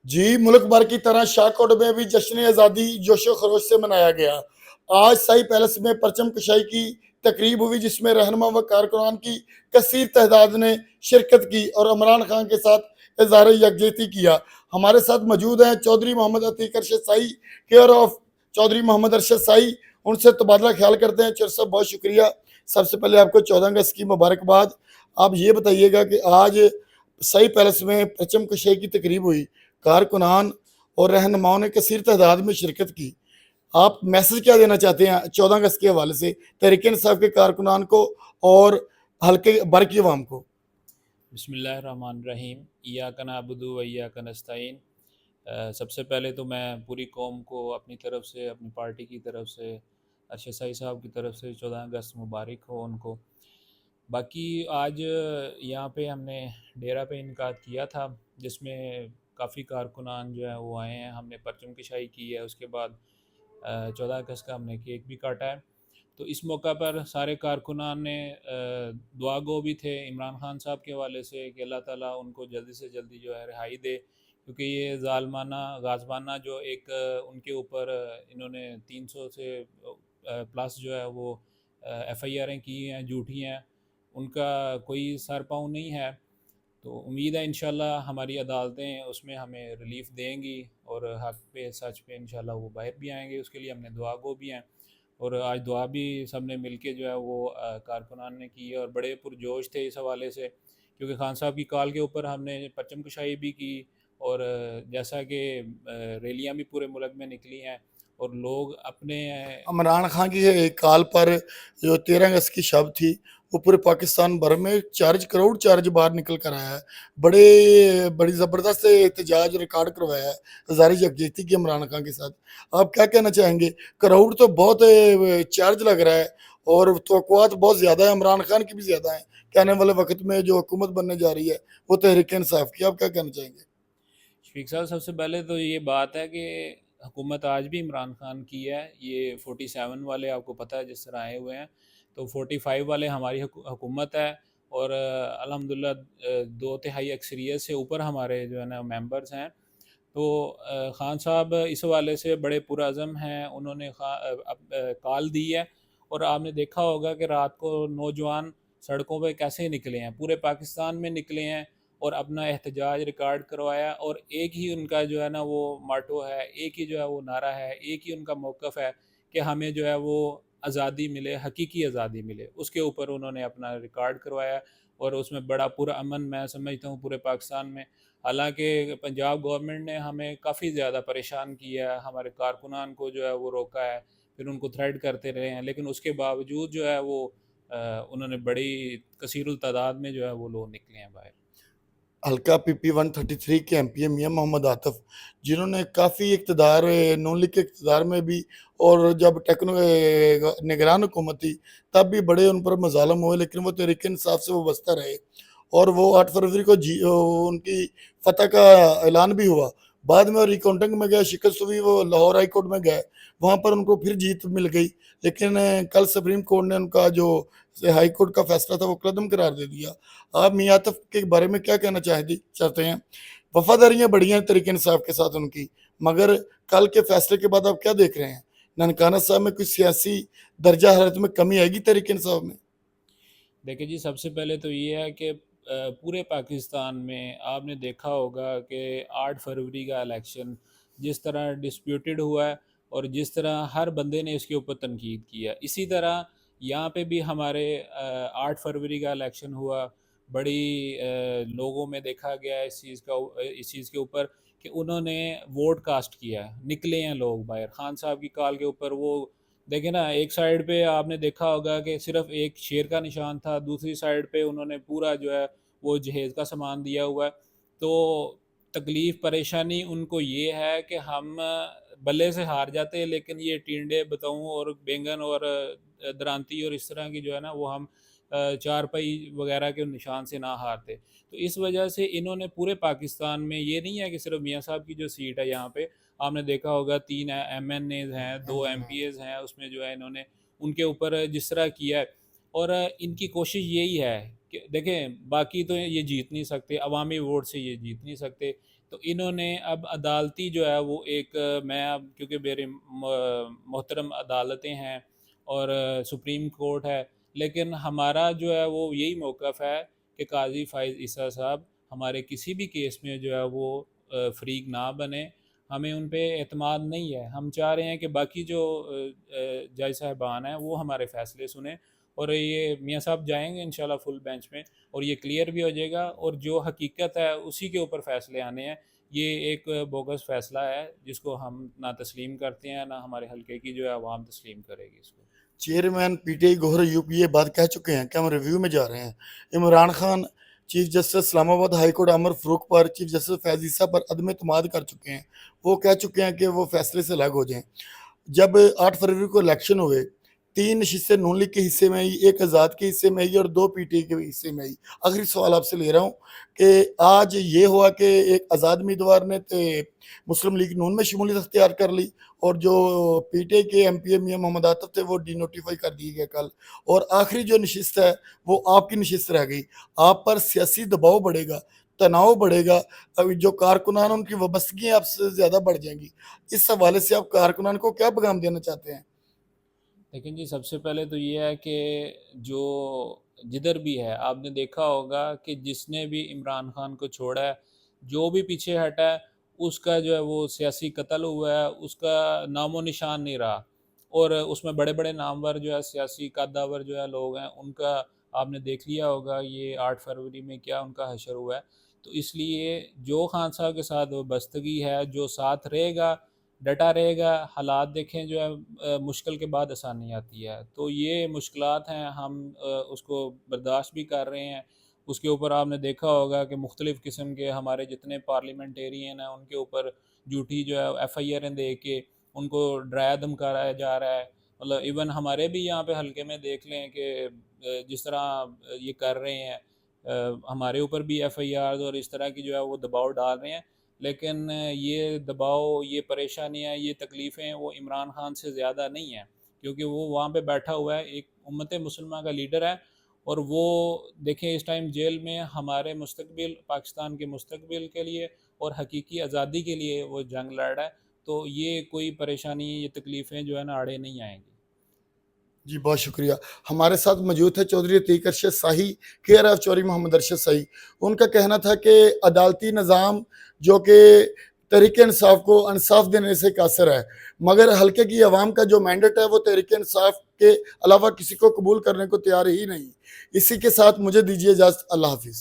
جی، ملک بھر کی طرح شاہکوٹ میں بھی جشن آزادی جوش و خروش سے منایا گیا۔ آج سائی پیلس میں پرچم کشائی کی تقریب ہوئی، جس میں رہنما و کارکنان کی کثیر تعداد نے شرکت کی اور عمران خان کے ساتھ اظہار یکجہتی کیا۔ ہمارے ساتھ موجود ہیں چودھری محمد عتیق ارشد سائی، کیئر آف چودھری محمد ارشد سائی، ان سے تبادلہ خیال کرتے ہیں۔ چر صاحب بہت شکریہ۔ سب سے پہلے آپ کو 14 اگست کی مبارکباد۔ آپ یہ بتائیے گا کہ آج سائی پیلس میں پرچم کشائی کی تقریب ہوئی، کارکنان اور رہنماؤں نے کثیر تعداد میں شرکت کی، آپ میسج کیا دینا چاہتے ہیں 14 اگست کے حوالے سے تحریک انصاف کے کارکنان کو اور حلقے بر کی عوام کو؟ بسم اللہ الرحمن الرحیم، ایاک نعبد و ایاک نستعین۔ سب سے پہلے تو میں پوری قوم کو اپنی طرف سے، اپنی پارٹی کی طرف سے، ارشد سائی صاحب کی طرف سے 14 اگست مبارک ہو ان کو۔ باقی آج یہاں پہ ہم نے ڈیرہ پہ انعقاد کیا تھا، جس میں کافی کارکنان جو ہیں وہ آئے ہیں، ہم نے پرچم کشائی کی ہے، اس کے بعد 14 اگست کا ہم نے کیک بھی کاٹا ہے۔ تو اس موقع پر سارے کارکنان نے دعا گو بھی تھے عمران خان صاحب کے حوالے سے کہ اللہ تعالیٰ ان کو جلدی سے جلدی جو ہے رہائی دے، کیونکہ یہ ظالمانہ غاصبانہ جو ایک ان کے اوپر انہوں نے 300 سے پلس جو ہے وہ ایف آئی آریں کی ہیں، جھوٹی ہیں، ان کا کوئی سر پاؤں نہیں ہے۔ تو امید ہے انشاءاللہ ہماری عدالتیں اس میں ہمیں ریلیف دیں گی اور حق پہ سچ پہ انشاءاللہ وہ باہر بھی آئیں گے۔ اس کے لیے ہم نے دعا گو بھی ہیں، اور آج دعا بھی سب نے مل کے جو ہے وہ کارکنان نے کی ہے، اور بڑے پرجوش تھے اس حوالے سے، کیونکہ خان صاحب کی کال کے اوپر ہم نے پرچم کشائی بھی کی، اور جیسا کہ ریلیاں بھی پورے ملک میں نکلی ہیں، اور لوگ اپنے عمران خان کی کال پر جو 13 اگست کی شب تھی، وہ پورے پاکستان بھر میں کروڑ چارج باہر نکل کر آیا ہے، بڑی زبردست احتجاج ریکارڈ کروایا ہے، اظہار یکجہتی کی عمران خان کے ساتھ۔ آپ کیا کہنا چاہیں گے؟ کروڑ تو بہت چارج لگ رہا ہے، اور توقعات بہت زیادہ ہیں، عمران خان کی بھی زیادہ ہیں کہ آنے والے وقت میں جو حکومت بننے جا رہی ہے وہ تحریک انصاف کی۔ آپ کیا کہنا چاہیں گے؟ شفیق صاحب، سب سے پہلے تو یہ بات ہے کہ حکومت آج بھی عمران خان کی ہے۔ یہ 47 والے آپ کو پتہ ہے جس طرح آئے ہوئے ہیں، تو 45 والے ہماری حکومت ہے، اور الحمدللہ 2/3 اکثریت سے اوپر ہمارے جو ہے نا ممبرز ہیں۔ تو خان صاحب اس حوالے سے بڑے پرعزم ہیں، انہوں نے کال دی ہے، اور آپ نے دیکھا ہوگا کہ رات کو نوجوان سڑکوں پہ کیسے نکلے ہیں، پورے پاکستان میں نکلے ہیں، اور اپنا احتجاج ریکارڈ کروایا، اور ایک ہی ان کا جو ہے نا وہ ماٹو ہے، ایک ہی جو ہے وہ نعرہ ہے، ایک ہی ان کا موقف ہے کہ ہمیں جو ہے وہ آزادی ملے، حقیقی آزادی ملے۔ اس کے اوپر انہوں نے اپنا ریکارڈ کروایا، اور اس میں بڑا پرامن میں سمجھتا ہوں پورے پاکستان میں۔ حالانکہ پنجاب گورنمنٹ نے ہمیں کافی زیادہ پریشان کیا ہے، ہمارے کارکنان کو جو ہے وہ روکا ہے، پھر ان کو تھریٹ کرتے رہے ہیں، لیکن اس کے باوجود جو ہے وہ انہوں نے بڑی کثیر التعداد میں جو ہے وہ لوگ نکلے ہیں باہر۔ حلقہ پی پی 133 کے ایم پی میاں محمد عاطف، جنہوں نے کافی اقتدار نون لیگ کے اقتدار میں بھی، اور جب نگران حکومت تھی تب بھی بڑے ان پر مظالم ہوئے، لیکن وہ تحریک انصاف سے وابستہ رہے، اور وہ 8 فروری کو ان کی فتح کا اعلان بھی ہوا۔ بعد میں وہ ریکاؤنٹنگ میں گئے، شکست ہوئی، وہ لاہور ہائی کورٹ میں گئے، وہاں پر ان کو پھر جیت مل گئی، لیکن کل سپریم کورٹ نے ان کا جو ہائی کورٹ کا فیصلہ تھا وہ قلعدم قرار دے دیا۔ آپ میاں عاطف کے بارے میں کیا کہنا چاہتے ہیں؟ وفاداریاں بڑی ہیں تحریک انصاف کے ساتھ ان کی، مگر کل کے فیصلے کے بعد آپ کیا دیکھ رہے ہیں؟ ننکانہ صاحب میں کوئی سیاسی درجہ حرارت میں کمی آئے گی تحریک انصاف میں؟ دیکھیں جی، سب سے پہلے تو یہ ہے کہ پورے پاکستان میں آپ نے دیکھا ہوگا کہ 8 فروری کا الیکشن جس طرح ڈسپیوٹڈ ہوا ہے، اور جس طرح ہر بندے نے اس کے اوپر تنقید کیا، اسی طرح یہاں پہ بھی ہمارے 8 فروری کا الیکشن ہوا، بڑی لوگوں میں دیکھا گیا ہے اس چیز کے اوپر کہ انہوں نے ووٹ کاسٹ کیا ہے، نکلے ہیں لوگ باہر خان صاحب کی کال کے اوپر۔ وہ دیکھیں نا، ایک سائیڈ پہ آپ نے دیکھا ہوگا کہ صرف ایک شیر کا نشان تھا، دوسری سائیڈ پہ انہوں نے پورا جو ہے وہ جہیز کا سامان دیا ہوا ہے۔ تو تکلیف پریشانی ان کو یہ ہے کہ ہم بلے سے ہار جاتے، لیکن یہ ٹینڈے بتاؤں اور بینگن اور درانتی اور اس طرح کی جو ہے نا وہ ہم چار پائی وغیرہ کے نشان سے نہ ہارتے۔ تو اس وجہ سے انہوں نے پورے پاکستان میں، یہ نہیں ہے کہ صرف میاں صاحب کی جو سیٹ ہے یہاں پہ، آپ نے دیکھا ہوگا 3 ایم این ایز ہیں، 2 ایم پی ایز ہیں، اس میں جو ہے انہوں نے ان کے اوپر جس طرح کیا ہے، اور ان کی کوشش یہی ہے کہ دیکھیں باقی تو یہ جیت نہیں سکتے، عوامی ووٹ سے یہ جیت نہیں سکتے، تو انہوں نے اب عدالتی جو ہے وہ ایک میں اب کیونکہ میرے محترم عدالتیں ہیں اور سپریم کورٹ ہے، لیکن ہمارا جو ہے وہ یہی موقف ہے کہ قاضی فائز عیسیٰ صاحب ہمارے کسی بھی کیس میں جو ہے وہ فریق نہ بنے، ہمیں ان پہ اعتماد نہیں ہے۔ ہم چاہ رہے ہیں کہ باقی جو جج صاحبان ہیں وہ ہمارے فیصلے سنیں، اور یہ میاں صاحب جائیں گے انشاءاللہ فل بینچ میں، اور یہ کلیئر بھی ہو جائے گا، اور جو حقیقت ہے اسی کے اوپر فیصلے آنے ہیں۔ یہ ایک بوگس فیصلہ ہے جس کو ہم نہ تسلیم کرتے ہیں، نہ ہمارے حلقے کی جو ہے عوام تسلیم کرے گی اس کو۔ Chairman P T I Gohar یو پی یہ بات کہہ چکے ہیں کہ ہم ریویو میں جا رہے ہیں۔ عمران خان چیف جسٹس اسلام آباد ہائی کورٹ عمر فروخ پر، چیف جسٹس فیض عیسیٰ پر عدم اعتماد کر چکے ہیں۔ وہ کہہ چکے ہیں کہ وہ فیصلے سے الگ ہو جائیں۔ جب 8 فروری کو الیکشن ہوئے، 3 نشستیں نون لیگ کے حصے میں آئی، 1 آزاد کے حصے میں آئی اور 2 پی ٹی آئی کے حصے میں آئی۔ آخری سوال آپ سے لے رہا ہوں کہ آج یہ ہوا کہ ایک آزاد امیدوار نے مسلم لیگ نون میں شمولیت اختیار کر لی، اور جو پی ٹی آئی کے ایم پی میاں محمد عاطف تھے وہ ڈی نوٹیفائی کر دیے گئے کل، اور آخری جو نشست ہے وہ آپ کی نشست رہ گئی۔ آپ پر سیاسی دباؤ بڑھے گا، تناؤ بڑھے گا، ابھی جو کارکنان ان کی وابستگیاں آپ سے زیادہ بڑھ جائیں گی۔ اس حوالے سے آپ کارکنان کو کیا پیغام دینا چاہتے ہیں؟ لیکن جی سب سے پہلے تو یہ ہے کہ جو جدھر بھی ہے آپ نے دیکھا ہوگا کہ جس نے بھی عمران خان کو چھوڑا ہے، جو بھی پیچھے ہٹا ہے، اس کا جو ہے وہ سیاسی قتل ہوا ہے، اس کا نام و نشان نہیں رہا، اور اس میں بڑے بڑے نامور جو ہے سیاسی قداور جو ہے لوگ ہیں، ان کا آپ نے دیکھ لیا ہوگا یہ 8 فروری میں کیا ان کا حشر ہوا ہے۔ تو اس لیے جو خان صاحب کے ساتھ وابستگی ہے، جو ساتھ رہے گا، ڈٹا رہے گا، حالات دیکھیں جو ہے مشکل کے بعد آسانی آتی ہے، تو یہ مشکلات ہیں، ہم اس کو برداشت بھی کر رہے ہیں۔ اس کے اوپر آپ نے دیکھا ہوگا کہ مختلف قسم کے ہمارے جتنے پارلیمنٹیرین ہیں ان کے اوپر جھوٹی جو ہے ایف آئی آریں دے کے ان کو ڈرایا دھمکایا جا رہا ہے۔ مطلب ایون ہمارے بھی یہاں پہ حلقے میں دیکھ لیں کہ جس طرح یہ کر رہے ہیں، ہمارے اوپر بھی ایف آئی آر اور اس طرح کی جو ہے وہ دباؤ ڈال رہے ہیں، لیکن یہ دباؤ، یہ پریشانیاں، یہ تکلیفیں وہ عمران خان سے زیادہ نہیں ہیں، کیونکہ وہ وہاں پہ بیٹھا ہوا ہے، ایک امت مسلمہ کا لیڈر ہے، اور وہ دیکھیں اس ٹائم جیل میں ہمارے مستقبل، پاکستان کے مستقبل کے لیے اور حقیقی آزادی کے لیے وہ جنگ لڑ رہا ہے، تو یہ کوئی پریشانی، یہ تکلیفیں جو ہے نا آڑے نہیں آئیں گی۔ جی بہت شکریہ۔ ہمارے ساتھ موجود ہے چودھری عتیق ارشد شاہی، کیئر آف چودھری محمد ارشد شاہی۔ ان کا کہنا تھا کہ عدالتی نظام جو کہ تحریک انصاف کو انصاف دینے سے قاصر ہے، مگر حلقے کی عوام کا جو مینڈیٹ ہے وہ تحریک انصاف کے علاوہ کسی کو قبول کرنے کو تیار ہی نہیں۔ اسی کے ساتھ مجھے دیجیے اجازت، اللہ حافظ۔